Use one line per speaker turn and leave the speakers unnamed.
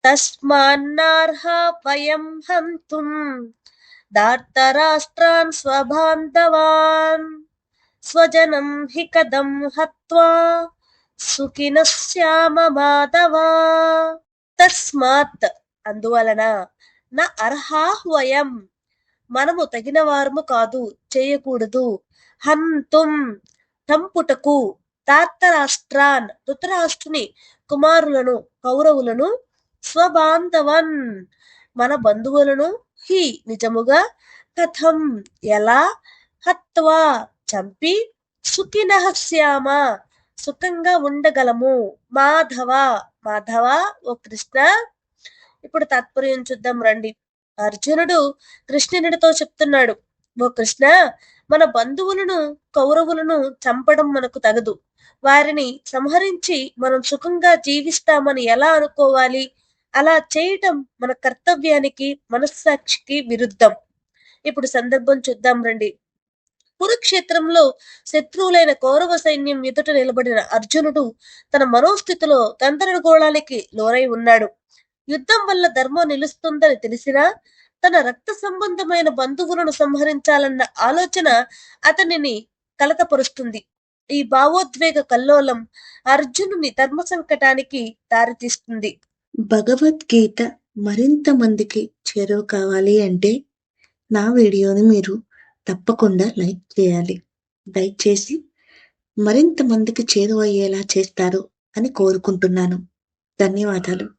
తస్మాన్నార్హా వయం హంతుం ధార్తరాష్ట్రాన్ స్వబాంధవాన్ స్వజనం హి కథం హత్వా సుఖినః శ్యామ మాధవ. తస్మాత్ అందువలన, నా అర్హాః వయం మనము తగిన వారము కాదు, చేయకూడదు, హంతుం తంపుటకు, ధార్తరాష్ట్రాన్ ధృతరాష్ట్రుని కుమారులను కౌరవులను, స్వబాంధవన్ మన బంధువులను, హి నిజముగా, కథం ఎలా, హత్వా చంపి, సుఖినః శ్యామ సుఖంగా ఉండగలము, మాధవ మాధవ ఓ కృష్ణ. ఇప్పుడు తాత్పర్యం చూద్దాం రండి. అర్జునుడు కృష్ణునితో చెప్తున్నాడు, ఓ కృష్ణ, మన బంధువులను కౌరవులను చంపడం మనకు తగదు. వారిని సంహరించి మనం సుఖంగా జీవిస్తామని ఎలా అనుకోవాలి? అలా చేయటం మన కర్తవ్యానికి మనస్సాక్షికి విరుద్ధం. ఇప్పుడు సందర్భం చూద్దాం రండి. కురుక్షేత్రంలో శత్రువులైన కౌరవ సైన్యం ఎదుట నిలబడిన అర్జునుడు తన మనోస్థితిలో గందరగోళానికి లోనై ఉన్నాడు. యుద్ధం వల్ల ధర్మం నిలుస్తుందని తెలిసినా తన రక్త సంబంధమైన బంధువులను సంహరించాలన్న ఆలోచన అతనిని కలతపరుస్తుంది. ఈ భావోద్వేగ కల్లోలం అర్జునుని ధర్మ సంకటానికి దారితీస్తుంది.
భగవద్గీత మరింత మందికి చేరువ కావాలి అంటే నా వీడియోని మీరు తప్పకుండా లైక్ చేయాలి. లైక్ చేసి మరింత మందికి చేరువయ్యేలా చేస్తారు అని కోరుకుంటున్నాను. ధన్యవాదాలు.